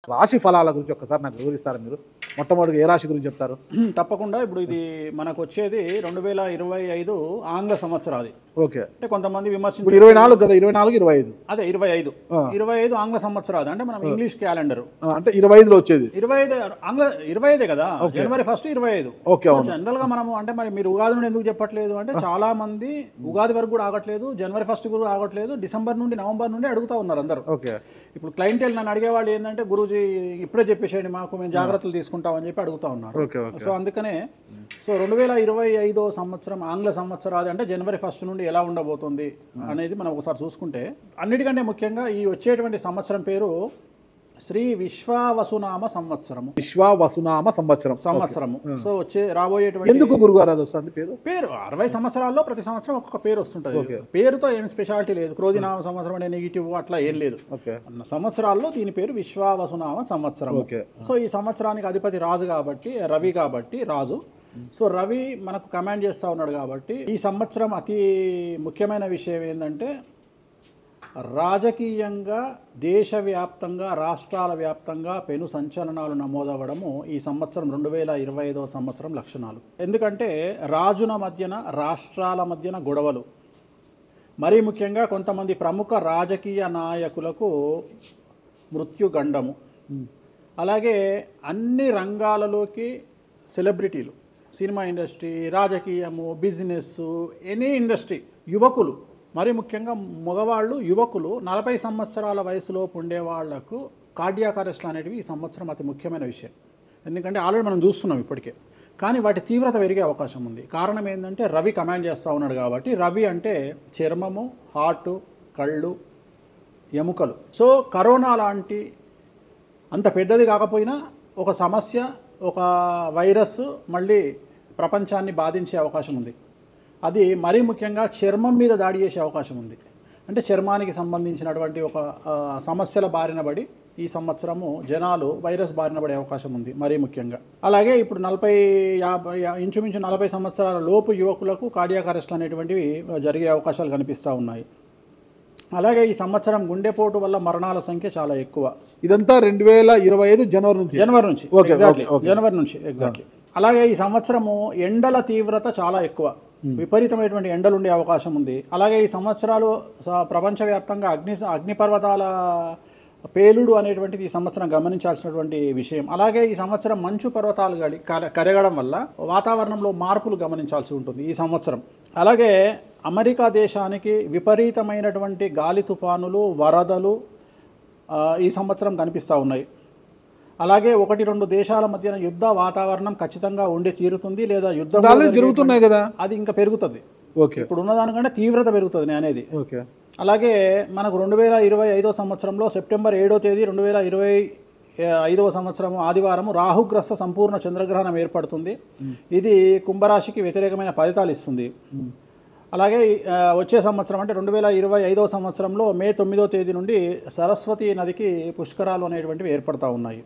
రాశి ఫలాల గురించి ఒక్కసారి నాకు వివరిస్తారా మీరు? మొట్టమొదటిగా ఏ రాశి గురించి చెప్తారు? తప్పకుండా. ఇప్పుడు ఇది మనకు వచ్చేది 2025 ఆంగ్ల సంవత్సరాది. ఓకే. అంటే కొంతమంది విమర్శించారు 24 కదా, 24, 25. అదే 25 ఆంగ్ల సంవత్సరాది అంటే మనం ఇంగ్లీష్ క్యాలెండర్ అంటే 25లో వచ్చేది 25 ఆంగ్ల 25 కదా, జనవరి 1 25. ఓకే. జనరల్ గా మనము అంటే మరి మీరు ఉగాది నుండి ఎందుకు చెప్పట్లేదు అంటే చాలా మంది ఉగాది వరకు కూడా ఆగట్లేదు, జనవరి 1 కూడా ఆగట్లేదు, డిసెంబర్ నుండి నవంబర్ నుండి అడుగుతా ఉన్నారు అందరూ. ఓకే. ఇప్పుడు క్లయింటెల్ నన్ను అడిగేవాళ్ళు ఏంటంటే గురూజీ ఇప్పుడే చెప్పేసేయండి మాకు, మేము జాగ్రత్తలు తీసుకుంటామని చెప్పి అడుగుతా ఉన్నారు. సో అందుకనే 2025 సంవత్సరం ఆంగ్ల సంవత్సరాది అంటే జనవరి 1 నుండి ఎలా ఉండబోతుంది అనేది మనం ఒకసారి చూసుకుంటే, అన్నిటికంటే ముఖ్యంగా ఈ వచ్చేటువంటి సంవత్సరం పేరు శ్రీ విశ్వావసునామ సంవత్సరము. విశ్వావసునామ సంవత్సరము. సో రాబోయేటువంటి ఎందుకు గురుగారు అది వస్తుంది పేరు 60 సంవత్సరాల్లో ప్రతి సంవత్సరం ఒక్కొక్క పేరు వస్తుంటది. పేరుతో ఏం స్పెషాలిటీ లేదు. క్రోధినామ సంవత్సరం అనే నెగిటివ్ అట్లా ఏం లేదు. సంవత్సరాల్లో దీని పేరు విశ్వావసునామ సంవత్సరం. సో ఈ సంవత్సరానికి అధిపతి రాజు కాబట్టి, రవి కాబట్టి రాజు. సో రవి మనకు కమాండ్ చేస్తా ఉన్నాడు కాబట్టి ఈ సంవత్సరం అతి ముఖ్యమైన విషయం ఏంటంటే రాజకీయంగా దేశవ్యాప్తంగా రాష్ట్రాల వ్యాప్తంగా పెను సంచలనాలు నమోదవ్వడము ఈ సంవత్సరం 2025 సంవత్సరం లక్షణాలు. ఎందుకంటే రాజుల మధ్యన రాష్ట్రాల మధ్యన గొడవలు, మరీ ముఖ్యంగా కొంతమంది ప్రముఖ రాజకీయ నాయకులకు మృత్యుగండము, అలాగే అన్ని రంగాలలోకి సెలబ్రిటీలు, సినిమా ఇండస్ట్రీ, రాజకీయము, బిజినెస్, ఎనీ ఇండస్ట్రీ, యువకులు, మరి ముఖ్యంగా మగవాళ్ళు యువకులు 40 సంవత్సరాల వయసులోపు ఉండే వాళ్లకు కార్డియాక్ అరెస్ట్లు అనేటివి ఈ సంవత్సరం అతి ముఖ్యమైన విషయం. ఎందుకంటే ఆల్రెడీ మనం చూస్తున్నాం ఇప్పటికే, కానీ వాటి తీవ్రత పెరిగే అవకాశం ఉంది. కారణం ఏంటంటే రవి కమాండ్ చేస్తూ ఉన్నాడు కాబట్టి. రవి అంటే చర్మము, హార్ట్, కళ్ళు, ఎముకలు. సో కరోనా లాంటి అంత పెద్దది కాకపోయినా ఒక సమస్య, ఒక వైరస్ మళ్ళీ ప్రపంచాన్ని బాధించే అవకాశం ఉంది. అది మరీ ముఖ్యంగా చర్మం మీద దాడి చేసే అవకాశం ఉంది. అంటే చర్మానికి సంబంధించినటువంటి ఒక సమస్యల బారిన పడి ఈ సంవత్సరము జనాలు వైరస్ బారిన పడే అవకాశం ఉంది మరీ ముఖ్యంగా. అలాగే ఇప్పుడు 40-50 ఇంచుమించు 40 సంవత్సరాల లోపు యువకులకు కార్డియాక్ అరెస్ట్లు అనేటువంటివి జరిగే అవకాశాలు కనిపిస్తూ ఉన్నాయి. అలాగే ఈ సంవత్సరం గుండెపోటు వల్ల మరణాల సంఖ్య చాలా ఎక్కువ. ఇదంతా 2025 జనవరి నుంచి ఎగ్జాక్ట్లీ. అలాగే ఈ సంవత్సరము ఎండల తీవ్రత చాలా ఎక్కువ, విపరీతమైనటువంటి ఎండలు ఉండే అవకాశం ఉంది. అలాగే ఈ సంవత్సరాలు ప్రపంచవ్యాప్తంగా అగ్నిపర్వతాల పేలుడు అనేటువంటిది ఈ సంవత్సరం గమనించాల్సినటువంటి విషయం. అలాగే ఈ సంవత్సరం మంచు పర్వతాలు కరగడం వల్ల వాతావరణంలో మార్పులు గమనించాల్సి ఉంటుంది ఈ సంవత్సరం. అలాగే అమెరికా దేశానికి విపరీతమైనటువంటి గాలి తుఫానులు, వరదలు ఈ సంవత్సరం కనిపిస్తూ ఉన్నాయి. అలాగే 1-2 దేశాల మధ్యన యుద్ధ వాతావరణం ఖచ్చితంగా ఉండి తీరుతుంది, లేదా యుద్ధం జరుగుతున్నాయి కదా, అది ఇంకా పెరుగుతుంది. ఇప్పుడు ఉన్నదానికంటే తీవ్రత పెరుగుతుంది అనేది. అలాగే మనకు 2025 సంవత్సరంలో సెప్టెంబర్ 7వ తేదీ 2025 సంవత్సరం ఆదివారం రాహుగ్రస్త సంపూర్ణ చంద్రగ్రహణం ఏర్పడుతుంది. ఇది కుంభరాశికి వ్యతిరేకమైన ఫలితాలు ఇస్తుంది. అలాగే వచ్చే సంవత్సరం అంటే 2025 సంవత్సరంలో మే 9వ తేదీ నుండి సరస్వతి నదికి పుష్కరాలు అనేటువంటివి ఏర్పడతా ఉన్నాయి.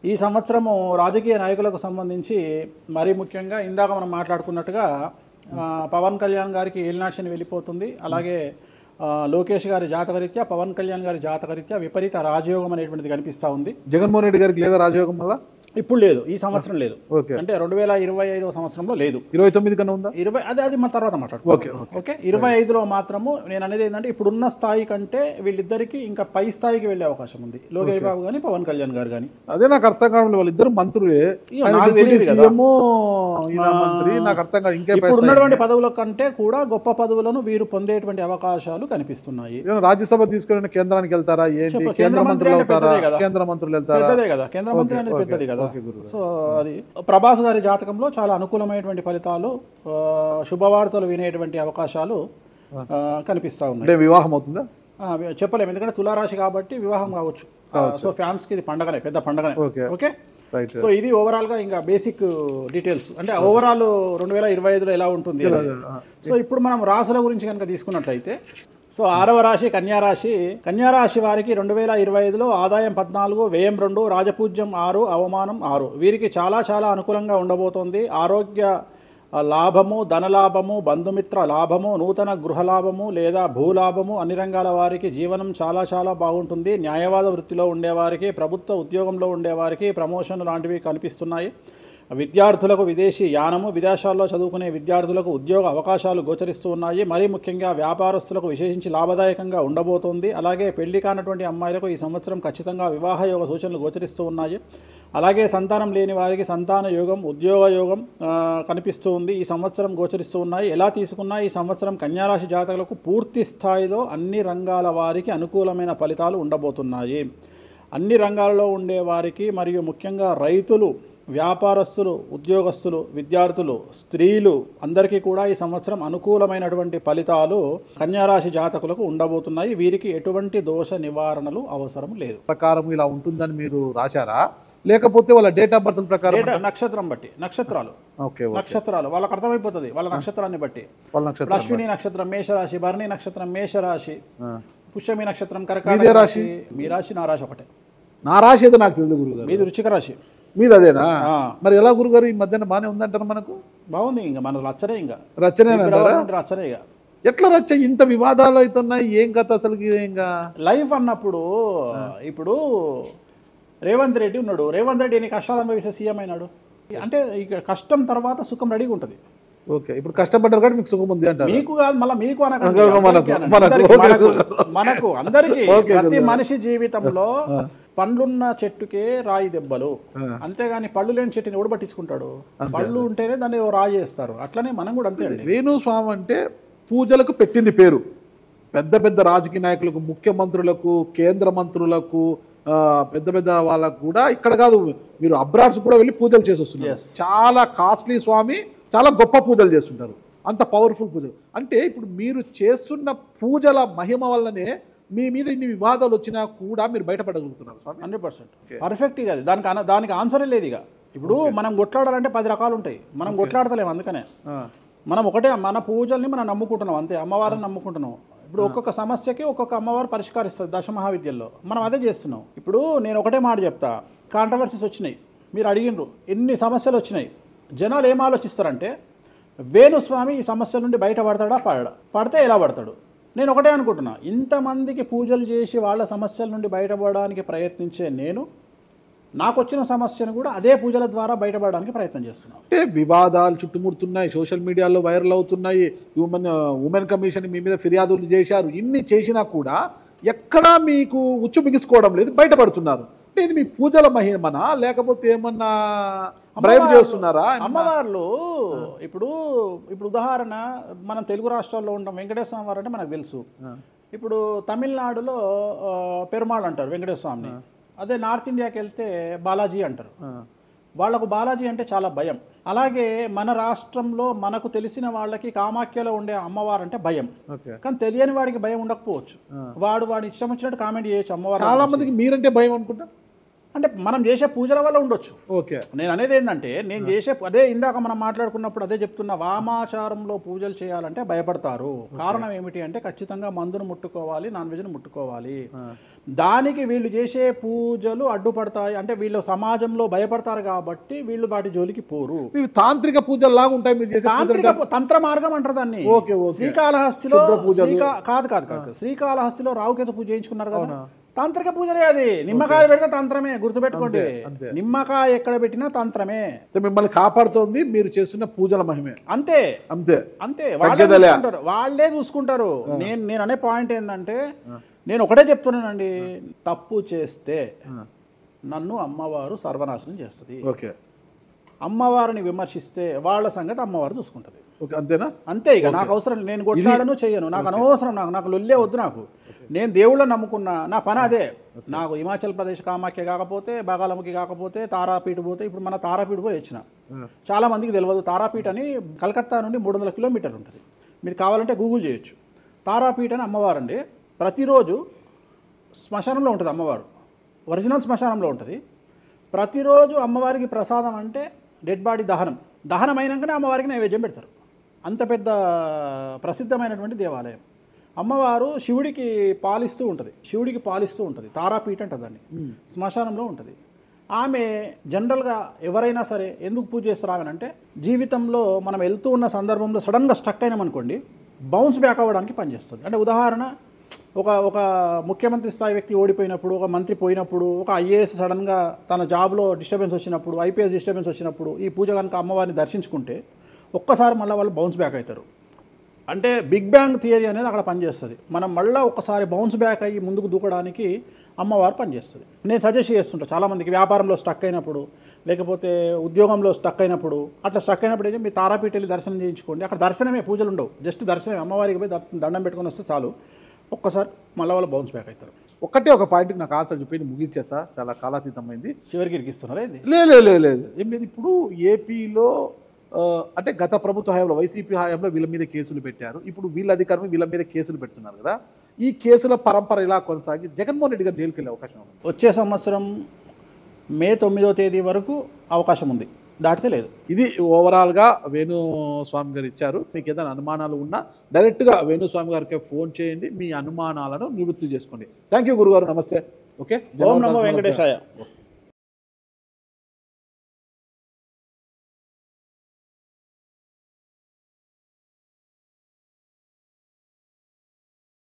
ఈ సంవత్సరము రాజకీయ నాయకులకు సంబంధించి మరీ ముఖ్యంగా ఇందాక మనం మాట్లాడుకున్నట్టుగా పవన్ కళ్యాణ్ గారికి ఏలినాటి శని వెళ్ళిపోతుంది. అలాగే లోకేష్ గారి జాతకరీత్యా, పవన్ కళ్యాణ్ గారి జాతకరీత్యా విపరీత రాజయోగం అనేటువంటిది కనిపిస్తూ ఉంది. జగన్మోహన్ రెడ్డి గారికి లేదా రాజయోగం వల్ల? ఇప్పుడు లేదు, ఈ సంవత్సరం లేదు. అంటే 2025 సంవత్సరంలో లేదు. 29 కన్నా ఉందా? అది మన తర్వాత మాట్లాడుకుంటాం. ఓకే. 25లో మాత్రము నేను అనేది ఏంటంటే ఇప్పుడున్న స్థాయి కంటే వీళ్ళిద్దరికి ఇంకా పై స్థాయికి వెళ్లే అవకాశం ఉంది, లోకేష్ బాబు గానీ పవన్ కళ్యాణ్ గారు కానీ. అదే నాకు అర్థం కావడం, వాళ్ళిద్దరు మంత్రులే, నాకు అర్థం కాదు. ఇంకా ఇప్పుడు ఉన్నటువంటి పదవుల కంటే కూడా గొప్ప పదవులను వీరు పొందేటువంటి అవకాశాలు కనిపిస్తున్నాయి. రాజ్యసభ తీసుకుని కేంద్రానికి వెళ్తారా? కేంద్ర మంత్రులు వెళ్తారా? కేంద్ర మంత్రులు వెళ్తారా? పెద్దదే కదా, కేంద్ర మంత్రి అనేది పెద్దది కదా. సో అది ప్రభాస్ గారి జాతకంలో చాలా అనుకూలమైనటువంటి ఫలితాలు, శుభవార్తలు వినేటువంటి అవకాశాలు కనిపిస్తా ఉన్నాయి. వివాహం అవుతుందా చెప్పలేము, ఎందుకంటే తులారాశి కాబట్టి వివాహం కావచ్చు. సో ఫ్యాన్స్ కి ఇది పండగనే, పెద్ద పండగనే. ఓకే. సో ఇది ఓవరాల్ గా ఇంకా బేసిక్ డీటెయిల్స్, అంటే ఓవరాల్ 2025లో ఎలా ఉంటుంది. సో ఇప్పుడు మనం రాశుల గురించి కనుక తీసుకున్నట్లయితే, సో 6వ రాశి కన్యారాశి. కన్యారాశి వారికి 2025లో ఆదాయం 14, వ్యయం 2, రాజపూజ్యం 6, అవమానం 6. వీరికి చాలా చాలా అనుకూలంగా ఉండబోతోంది. ఆరోగ్య లాభము, ధనలాభము, బంధుమిత్ర లాభము, నూతన గృహలాభము లేదా భూలాభము, అన్ని రంగాల వారికి జీవనం చాలా చాలా బాగుంటుంది. న్యాయవాద వృత్తిలో ఉండేవారికి, ప్రభుత్వ ఉద్యోగంలో ఉండేవారికి ప్రమోషన్ లాంటివి కనిపిస్తున్నాయి. విద్యార్థులకు విదేశీ యానము, విదేశాల్లో చదువుకునే విద్యార్థులకు ఉద్యోగ అవకాశాలు గోచరిస్తూ ఉన్నాయి. మరీ ముఖ్యంగా వ్యాపారస్తులకు విశేషించి లాభదాయకంగా ఉండబోతోంది. అలాగే పెళ్లి కానటువంటి అమ్మాయిలకు ఈ సంవత్సరం ఖచ్చితంగా వివాహ యోగ సూచనలు గోచరిస్తూ ఉన్నాయి. అలాగే సంతానం లేని వారికి సంతాన యోగం, ఉద్యోగ యోగం కనిపిస్తూ ఉంది. ఈ సంవత్సరం గోచరిస్తూ ఉన్నాయి. ఎలా తీసుకున్నా ఈ సంవత్సరం కన్యారాశి జాతకులకు పూర్తి స్థాయిలో అన్ని రంగాల వారికి అనుకూలమైన ఫలితాలు ఉండబోతున్నాయి. అన్ని రంగాలలో ఉండే వారికి మరియు ముఖ్యంగా రైతులు, వ్యాపారస్తులు, ఉద్యోగస్తులు, విద్యార్థులు, స్త్రీలు అందరికీ కూడా ఈ సంవత్సరం అనుకూలమైనటువంటి ఫలితాలు కన్యారాశి జాతకులకు ఉండబోతున్నాయి. వీరికి ఎటువంటి దోష నివారణలు అవసరం లేదు. ప్రకారం ఇలా ఉంటుందని మీరు రాశారా, లేకపోతే వాళ్ళ డేట్ ఆఫ్ బర్త్ ప్రకారం? నక్షత్రం బట్టి, నక్షత్రాలు వాళ్ళకి అర్థమైపోతుంది వాళ్ళ నక్షత్రాన్ని బట్టి. అశ్విని నక్షత్రం మేషరాశి, భరణి నక్షత్రం మేషరాశి, పుష్యమి నక్షత్రం కర్కాటక రాశి. మీ రాశి నా రాశి ఒకటే. నా రాశి ఏదో నాకు తెలియదు గురుగారు. మీది వృశ్చిక రాశి. మీది అదేనా? మరి ఎలా గురుగారు ఈ మధ్యన బాగానే ఉందంటారు? మనకు బాగుంది. ఇంకా మన రచ్చనే, ఇంకా రచ్చనే రచ్చనే. ఇక ఎట్లా రచ్చ? ఇంత వివాదాలు అవుతున్నాయి, ఏం కథ అసలు? ఇంకా లైఫ్ అన్నప్పుడు ఇప్పుడు రేవంత్ రెడ్డి ఉన్నాడు. రేవంత్ రెడ్డి ఎన్ని కష్టాలు అనుభవిస్తే సీఎం అయినాడు అంటే ఇక కష్టం తర్వాత సుఖం రెడీగా ఉంటుంది. ఓకే, ఇప్పుడు కష్టపడ్డారు కాబట్టి మీకు సుఖం ఉంది అంటారు. మీకు కాదు, మళ్ళీ మీకు మనకు అందరికీ. ప్రతి మనిషి జీవితంలో పండ్లున్న చెట్టుకే రాయి దెబ్బలు, అంతేగాని పళ్ళు లేని చెట్టుని ఎవడు పట్టించుకుంటాడు? పళ్ళు ఉంటేనే దాన్ని రాయి చేస్తారు. అట్లనే మనం కూడా అంతే అండి. వేణుస్వామి అంటే పూజలకు పెట్టింది పేరు. పెద్ద పెద్ద రాజకీయ నాయకులకు, ముఖ్యమంత్రులకు, కేంద్ర మంత్రులకు, పెద్ద పెద్ద వాళ్ళకు కూడా ఇక్కడ కాదు, మీరు అబ్రాడ్స్ కూడా వెళ్ళి పూజలు చేసి వస్తున్నారు. చాలా కాస్ట్లీ స్వామి, చాలా గొప్ప పూజలు చేస్తుంటారు, అంత పవర్ఫుల్ పూజలు. అంటే ఇప్పుడు మీరు చేస్తున్న పూజల మహిమ వల్లనే మీ మీద ఇన్ని వివాదాలు వచ్చినా కూడా మీరు బయటపడగలుగుతున్నారు. 100% పర్ఫెక్ట్. ఇక దానికి ఆన్సరే లేదు. ఇక ఇప్పుడు మనం కొట్లాడాలంటే 10 రకాలు ఉంటాయి, మనం కొట్లాడతలేము. అందుకనే మనం ఒకటే, మన పూజల్ని మనం నమ్ముకుంటున్నాం అంతే, అమ్మవారిని నమ్ముకుంటున్నాం. ఇప్పుడు ఒక్కొక్క సమస్యకి ఒక్కొక్క అమ్మవారు పరిష్కరిస్తుంది దశమహావిద్యల్లో. మనం అదే చేస్తున్నాం. ఇప్పుడు నేను ఒకటే మాట చెప్తా, కాంట్రవర్సీస్ వచ్చినాయి, మీరు అడిగినరు, ఎన్ని సమస్యలు వచ్చినాయి. జనాలు ఏం ఆలోచిస్తారంటే వేణుస్వామి ఈ సమస్యల నుండి బయటపడతాడా, పడితే ఎలా పడతాడు? నేను ఒకటే అనుకుంటున్నా, ఇంతమందికి పూజలు చేసి వాళ్ళ సమస్యల నుండి బయటపడడానికి ప్రయత్నించే నేను నాకు వచ్చిన సమస్యను కూడా అదే పూజల ద్వారా బయటపడడానికి ప్రయత్నం చేస్తున్నాను. అంటే వివాదాలు చుట్టుముడుతున్నాయి, సోషల్ మీడియాలో వైరల్ అవుతున్నాయి, ఉమెన్ కమిషన్ మీ మీద ఫిర్యాదులు చేశారు. ఇన్ని చేసినా కూడా ఎక్కడా మీకు ఉచ్చు బిగుసుకోవడం లేదు, బయటపడుతున్నారు. అంటే ఇది మీ పూజల మహిమనా, లేకపోతే ఏమన్నా బ్రైబ్ చేస్తున్నారా? అమ్మవార్లు ఇప్పుడు ఉదాహరణ, మనం తెలుగు రాష్ట్రాల్లో ఉంటాం, వెంకటేశ్వర వారు అంటే మనకు తెలుసు. ఇప్పుడు తమిళనాడులో పెరుమాళ్ అంటారు వెంకటేశ్వర స్వామిని. అదే నార్త్ ఇండియాకి వెళ్తే బాలాజీ అంటారు. వాళ్లకు బాలాజీ అంటే చాలా భయం. అలాగే మన రాష్ట్రంలో మనకు తెలిసిన వాళ్ళకి కామాఖ్యలో ఉండే అమ్మవారు అంటే భయం. కానీ తెలియని వాడికి భయం ఉండకపోవచ్చు, వాడి ఇష్టం వచ్చినట్టు కామెంట్ చేయొచ్చు అమ్మవారు. చాలా మందికి మీరంటే భయం అనుకుంటా. అంటే మనం చేసే పూజల వల్ల ఉండొచ్చు. ఓకే, నేను అనేది ఏంటంటే, నేను చేసే అదే ఇందాక మనం మాట్లాడుకున్నప్పుడు అదే చెప్తున్నా, వామాచారంలో పూజలు చేయాలంటే భయపడతారు. కారణం ఏమిటి అంటే ఖచ్చితంగా మందును ముట్టుకోవాలి, నాన్ వెజ్ను ముట్టుకోవాలి. దానికి వీళ్ళు చేసే పూజలు అడ్డుపడతాయి. అంటే వీళ్ళు సమాజంలో భయపడతారు కాబట్టి వీళ్ళు వాటి జోలికి పోరు. తాంత్రిక పూజలు లాగా ఉంటాయి మీరు చేసే. తాంత్రిక తంత్ర మార్గం అంటారు దాన్ని. శ్రీకాళహస్తిలో కాదు శ్రీకాళహస్తిలో రావుకేతు పూజ చేయించుకున్నారు కదా, తాంత్రిక పూజలే. అది నిమ్మకాయ పెడితే తంత్రమే, గుర్తుపెట్టుకోండి. నిమ్మకాయ ఎక్కడ పెట్టినా తంత్రమే. మిమ్మల్ని కాపాడుతోంది మీరు చేస్తున్న పూజల మహిమే. అంతే అంతే అంతే, వాళ్ళే చూసుకుంటారు. నేను అనే పాయింట్ ఏంటంటే, నేను ఒకటే చెప్తున్నానండి, తప్పు చేస్తే నన్ను అమ్మవారు సర్వనాశనం చేస్తుంది. అమ్మవారిని విమర్శిస్తే వాళ్ళ సంగతి అమ్మవారు చూసుకుంటది. అంతేనా? అంతే. ఇక నాకు అవసరం, నేను కొట్లాడను చెయ్యను, నాకు అనవసరం, నాకు లొల్లే వద్దు. నాకు నేను దేవుళ్ళని నమ్ముకున్నా, నా పని అదే. నాకు హిమాచల్ ప్రదేశ్ కామాఖ్య కాకపోతే, బాగాలముఖి కాకపోతే, తారాపీఠ పోతే, ఇప్పుడు మన తారాపీఠ పోయి వచ్చిన. చాలా మందికి తెలియదు, తారాపీఠ అని కలకత్తా నుండి 300 కిలోమీటర్లు ఉంటుంది. మీరు కావాలంటే గూగుల్ చేయొచ్చు. తారాపీఠ అని అమ్మవారు అండి. ప్రతిరోజు శ్మశానంలో ఉంటుంది అమ్మవారు, ఒరిజినల్ శ్మశానంలో ఉంటుంది. ప్రతిరోజు అమ్మవారికి ప్రసాదం అంటే డెడ్ బాడీ దహనం అయినాకనే అమ్మవారికి నైవేద్యం పెడతారు. అంత పెద్ద ప్రసిద్ధమైనటువంటి దేవాలయం. అమ్మవారు శివుడికి పాలిస్తూ ఉంటుంది, తారాపీఠ అంటారు దాన్ని. శ్మశానంలో ఉంటుంది. ఆమె జనరల్గా ఎవరైనా సరే ఎందుకు పూజ చేస్తారు ఆమె అంటే జీవితంలో మనం వెళ్తూ ఉన్న సందర్భంలో సడన్గా స్టక్ అయినామనుకోండి బౌన్స్ బ్యాక్ అవ్వడానికి పనిచేస్తుంది. అంటే ఉదాహరణ ఒక ముఖ్యమంత్రి స్థాయి వ్యక్తి ఓడిపోయినప్పుడు, ఒక మంత్రి పోయినప్పుడు, ఒక ఐఏఎస్ సడన్గా తన జాబ్లో డిస్టర్బెన్స్ వచ్చినప్పుడు, ఐపీఎస్ డిస్టర్బెన్స్ వచ్చినప్పుడు ఈ పూజ కనుక అమ్మవారిని దర్శించుకుంటే ఒక్కసారి మళ్ళీ వాళ్ళు బౌన్స్ బ్యాక్ అవుతారు. అంటే బిగ్ బ్యాంగ్ థియరీ అనేది అక్కడ పనిచేస్తుంది. మనం మళ్ళీ ఒకసారి బౌన్స్ బ్యాక్ అయ్యి ముందుకు దూకడానికి అమ్మవారు పనిచేస్తుంది. నేను సజెస్ట్ చేస్తుంటా చాలామందికి వ్యాపారంలో స్టక్ అయినప్పుడు, లేకపోతే ఉద్యోగంలో స్టక్ అయినప్పుడు, అట్లా స్టక్ అయినప్పుడు అయితే మీ తారాపీఠ వెళ్ళి దర్శనం చేయించుకోండి. అక్కడ దర్శనమే, పూజలు ఉండవు, జస్ట్ దర్శనమే. అమ్మవారికి పోయి దండం పెట్టుకొని వస్తే చాలు, ఒక్కసారి మళ్ళీ వాళ్ళు బౌన్స్ బ్యాక్ అవుతారు. ఒక పాయింట్కి నాకు ఆన్సర్ చెప్పి ముగించేసా, చాలా కాలాతీతమైంది. చివరికి ఇరికిస్తున్నారా ఇది? లేదు ఏం లేదు. ఇప్పుడు ఏపీలో అంటే గత ప్రభుత్వ హయాంలో వైసీపీ హయాంలో వీళ్ళ మీద కేసులు పెట్టారు. ఇప్పుడు వీళ్ళ అధికారం వీళ్ళ మీద కేసులు పెడుతున్నారు కదా. ఈ కేసుల పరంపర ఇలా కొనసాగి జగన్మోహన్ రెడ్డి గారు జైలుకి వెళ్ళే అవకాశం ఉంది. వచ్చే సంవత్సరం మే 9వ తేదీ వరకు అవకాశం ఉంది, దాటితే లేదు. ఇది ఓవరాల్గా వేణుస్వామి గారు ఇచ్చారు. మీకు ఏదైనా అనుమానాలు ఉన్నా డైరెక్ట్గా వేణుస్వామి గారికి ఫోన్ చేయండి, మీ అనుమానాలను నివృత్తి చేసుకోండి. థ్యాంక్ యూ గురుగారు, నమస్తే. ఓకే, ఓం నమో వెంకటేశాయ.